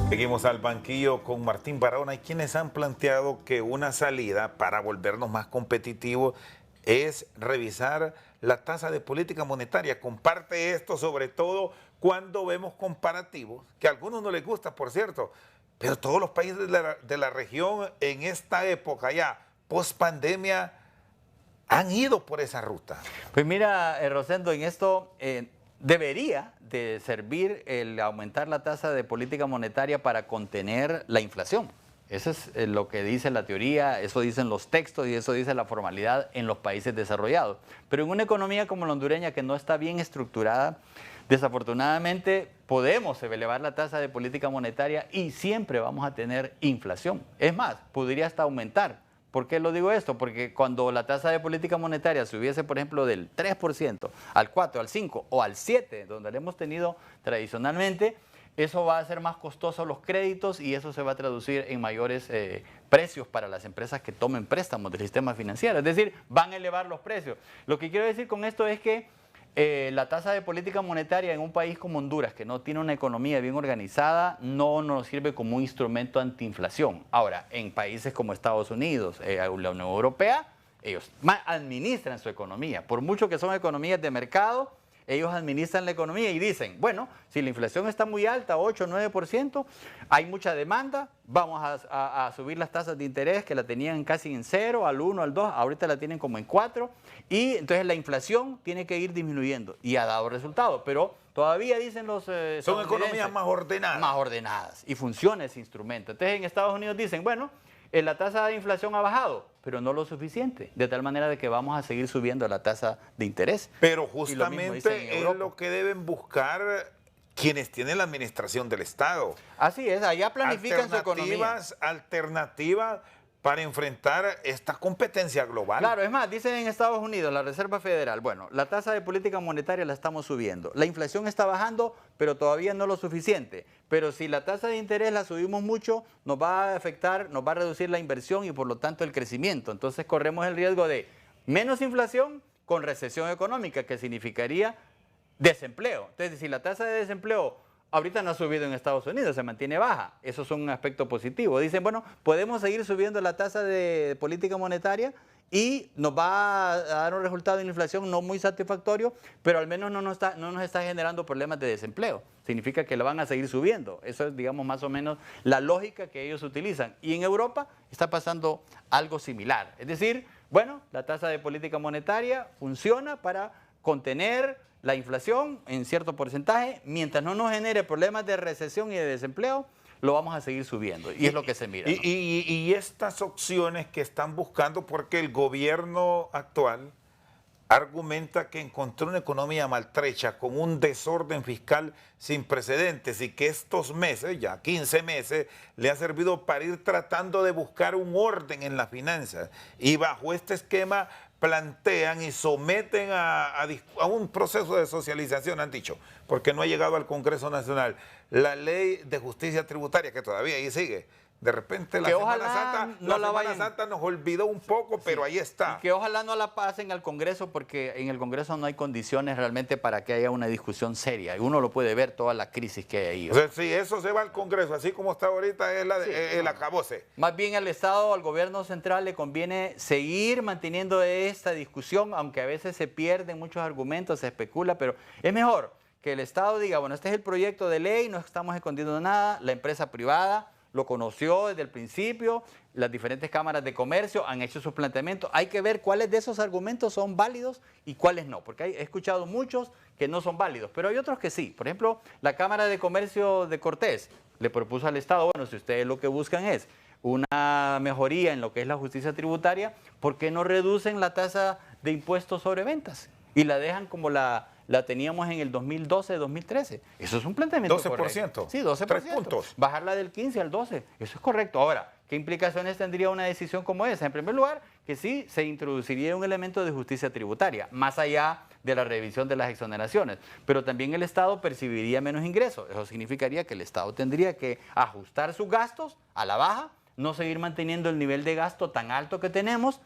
Seguimos al banquillo con Martín Barahona. Hay quienes han planteado que una salida para volvernos más competitivos es revisar la tasa de política monetaria. Comparte esto sobre todo cuando vemos comparativos, que a algunos no les gusta, por cierto, pero todos los países de la región en esta época ya, post pandemia, han ido por esa ruta. Pues mira, Rosendo, en esto debería de servir el aumentar la tasa de política monetaria para contener la inflación. Eso es lo que dice la teoría, eso dicen los textos y eso dice la formalidad en los países desarrollados. Pero en una economía como la hondureña, que no está bien estructurada, desafortunadamente podemos elevar la tasa de política monetaria y siempre vamos a tener inflación. Es más, podría hasta aumentar. ¿Por qué lo digo esto? Porque cuando la tasa de política monetaria subiese, por ejemplo, del 3% al 4%, al 5% o al 7%, donde lo hemos tenido tradicionalmente, eso va a hacer más costosos los créditos y eso se va a traducir en mayores precios para las empresas que tomen préstamos del sistema financiero. Es decir, van a elevar los precios. Lo que quiero decir con esto es que la tasa de política monetaria en un país como Honduras, que no tiene una economía bien organizada, no nos sirve como un instrumento antiinflación. Ahora, en países como Estados Unidos, la Unión Europea, ellos administran su economía. Por mucho que son economías de mercado, ellos administran la economía y dicen, bueno, si la inflación está muy alta, 8 o 9%, hay mucha demanda, vamos a subir las tasas de interés que la tenían casi en 0, al 1, al 2, ahorita la tienen como en 4, y entonces la inflación tiene que ir disminuyendo y ha dado resultados, pero todavía dicen los son economías más ordenadas. Más ordenadas y funciona ese instrumento. Entonces en Estados Unidos dicen, bueno, la tasa de inflación ha bajado, pero no lo suficiente, de tal manera de que vamos a seguir subiendo la tasa de interés. Pero justamente es lo que deben buscar quienes tienen la administración del Estado. Así es, allá planifican su economía. Alternativas para enfrentar esta competencia global. Claro, es más, dicen en Estados Unidos, la Reserva Federal, bueno, la tasa de política monetaria la estamos subiendo, la inflación está bajando, pero todavía no lo suficiente. Pero si la tasa de interés la subimos mucho, nos va a afectar, nos va a reducir la inversión y por lo tanto el crecimiento. Entonces corremos el riesgo de menos inflación con recesión económica, que significaría desempleo. Entonces, si la tasa de desempleo ahorita no ha subido en Estados Unidos, se mantiene baja. Eso es un aspecto positivo. Dicen, bueno, podemos seguir subiendo la tasa de política monetaria y nos va a dar un resultado de inflación no muy satisfactorio, pero al menos no nos está generando problemas de desempleo. Significa que la van a seguir subiendo. Eso es, digamos, más o menos la lógica que ellos utilizan. Y en Europa está pasando algo similar. Es decir, bueno, la tasa de política monetaria funciona para contener la inflación en cierto porcentaje, mientras no nos genere problemas de recesión y de desempleo, lo vamos a seguir subiendo. Y es lo que se mira. Y estas opciones que están buscando, porque el gobierno actual argumenta que encontró una economía maltrecha con un desorden fiscal sin precedentes y que estos meses, ya 15 meses, le ha servido para ir tratando de buscar un orden en las finanzas. Y bajo este esquema plantean y someten a un proceso de socialización, han dicho, porque no ha llegado al Congreso Nacional, la ley de justicia tributaria, que todavía ahí sigue. De repente la Semana Santa nos olvidó un poco, pero ahí está. Y que ojalá no la pasen al Congreso, porque en el Congreso no hay condiciones realmente para que haya una discusión seria. Y uno lo puede ver, toda la crisis que hay ahí. O sea, si eso se va al Congreso, así como está ahorita, es el acabose. Más bien al Estado, al gobierno central, le conviene seguir manteniendo esta discusión, aunque a veces se pierden muchos argumentos, se especula, pero es mejor que el Estado diga, bueno, este es el proyecto de ley, no estamos escondiendo nada, la empresa privada lo conoció desde el principio, las diferentes cámaras de comercio han hecho sus planteamientos. Hay que ver cuáles de esos argumentos son válidos y cuáles no, porque he escuchado muchos que no son válidos, pero hay otros que sí. Por ejemplo, la Cámara de Comercio de Cortés le propuso al Estado, bueno, si ustedes lo que buscan es una mejoría en lo que es la justicia tributaria, ¿por qué no reducen la tasa de impuestos sobre ventas y la dejan como la teníamos en el 2012, 2013? Eso es un planteamiento 12%. correcto. Sí, 12%. 3 puntos. Bajarla del 15 al 12. Eso es correcto. Ahora, ¿qué implicaciones tendría una decisión como esa? En primer lugar, que sí se introduciría un elemento de justicia tributaria, más allá de la revisión de las exoneraciones. Pero también el Estado percibiría menos ingresos. Eso significaría que el Estado tendría que ajustar sus gastos a la baja, no seguir manteniendo el nivel de gasto tan alto que tenemos,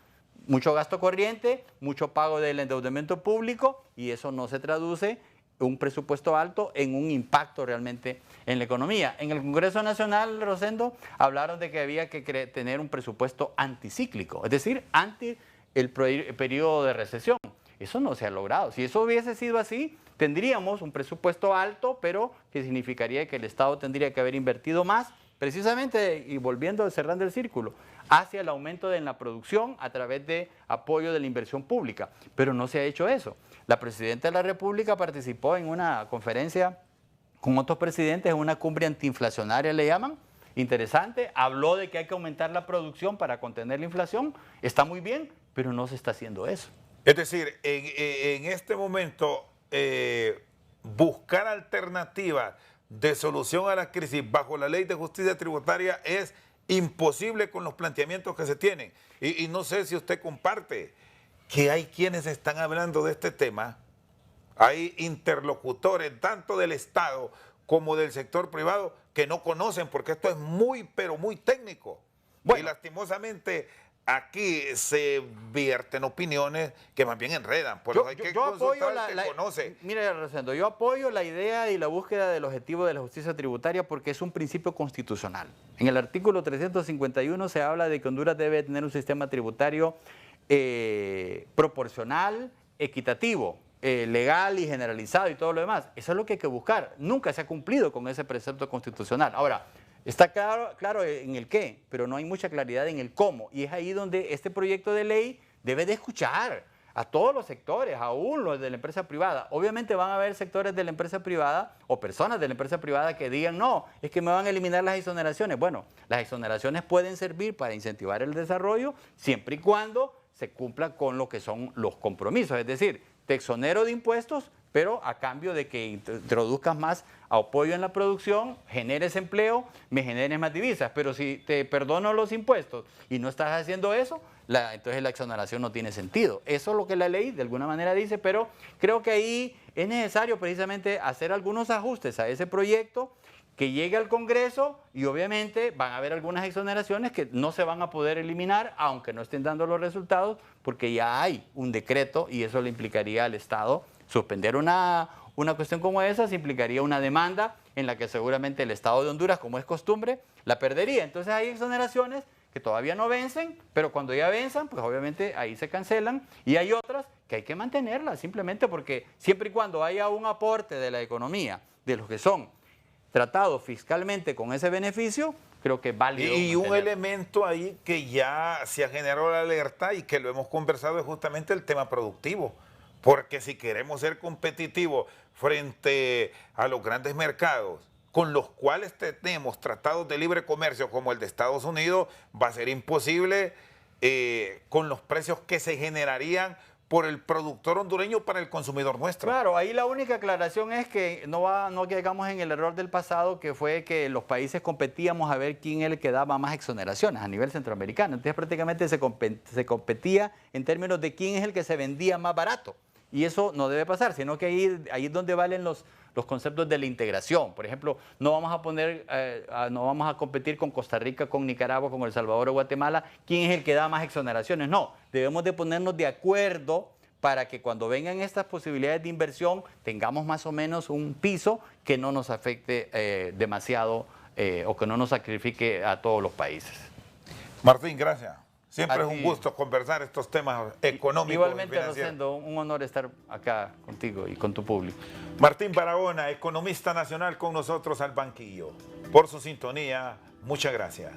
mucho gasto corriente, mucho pago del endeudamiento público, y eso no se traduce un presupuesto alto en un impacto realmente en la economía. En el Congreso Nacional, Rosendo, hablaron de que había que tener un presupuesto anticíclico, es decir, anti el periodo de recesión. Eso no se ha logrado. Si eso hubiese sido así, tendríamos un presupuesto alto, pero que significaría que el Estado tendría que haber invertido más, precisamente, y volviendo, cerrando el círculo, hacia el aumento de la producción a través de apoyo de la inversión pública. Pero no se ha hecho eso. La Presidenta de la República participó en una conferencia con otros presidentes, en una cumbre antiinflacionaria le llaman, interesante, habló de que hay que aumentar la producción para contener la inflación, está muy bien, pero no se está haciendo eso. Es decir, en este momento, buscar alternativas de solución a la crisis bajo la ley de justicia tributaria es imposible con los planteamientos que se tienen. Y no sé si usted comparte que hay quienes están hablando de este tema, hay interlocutores tanto del Estado como del sector privado que no conocen, porque esto es muy, pero muy técnico. Bueno, y lastimosamente aquí se vierten opiniones que más bien enredan. Por eso hay que consultar al que conoce. Mire, Rosendo, yo apoyo la idea y la búsqueda del objetivo de la justicia tributaria porque es un principio constitucional. En el artículo 351 se habla de que Honduras debe tener un sistema tributario proporcional, equitativo, legal y generalizado y todo lo demás. Eso es lo que hay que buscar. Nunca se ha cumplido con ese precepto constitucional. Ahora, está claro en el qué, pero no hay mucha claridad en el cómo. Y es ahí donde este proyecto de ley debe de escuchar a todos los sectores, aún los de la empresa privada. Obviamente van a haber sectores de la empresa privada o personas de la empresa privada que digan, no, es que me van a eliminar las exoneraciones. Bueno, las exoneraciones pueden servir para incentivar el desarrollo siempre y cuando se cumpla con lo que son los compromisos. Es decir, te exonero de impuestos, pero a cambio de que introduzcas más apoyo en la producción, generes empleo, me generes más divisas. Pero si te perdono los impuestos y no estás haciendo eso, entonces la exoneración no tiene sentido. Eso es lo que la ley de alguna manera dice, pero creo que ahí es necesario precisamente hacer algunos ajustes a ese proyecto, que llegue al Congreso y obviamente van a haber algunas exoneraciones que no se van a poder eliminar, aunque no estén dando los resultados, porque ya hay un decreto y eso le implicaría al Estado suspender una cuestión como esa, se implicaría una demanda en la que seguramente el Estado de Honduras, como es costumbre, la perdería. Entonces hay exoneraciones que todavía no vencen, pero cuando ya venzan, pues obviamente ahí se cancelan, y hay otras que hay que mantenerlas, simplemente porque siempre y cuando haya un aporte de la economía, de los que son tratados fiscalmente con ese beneficio, creo que es válido. Y un elemento ahí que ya se ha generado la alerta y que lo hemos conversado es justamente el tema productivo. Porque si queremos ser competitivos frente a los grandes mercados con los cuales tenemos tratados de libre comercio como el de Estados Unidos, va a ser imposible con los precios que se generarían por el productor hondureño para el consumidor nuestro. Claro, ahí la única aclaración es que no caigamos en el error del pasado, que fue que los países competíamos a ver quién es el que daba más exoneraciones a nivel centroamericano. Entonces prácticamente se competía en términos de quién es el que se vendía más barato. Y eso no debe pasar, sino que ahí es donde valen los conceptos de la integración. Por ejemplo, no vamos a competir con Costa Rica, con Nicaragua, con El Salvador o Guatemala, quién es el que da más exoneraciones. No, debemos de ponernos de acuerdo para que cuando vengan estas posibilidades de inversión tengamos más o menos un piso que no nos afecte demasiado o que no nos sacrifique a todos los países. Martín, gracias. Siempre es un gusto conversar estos temas económicos. Igualmente, Rosendo, un honor estar acá contigo y con tu público. Martín Barahona, economista nacional, con nosotros al banquillo. Por su sintonía, muchas gracias.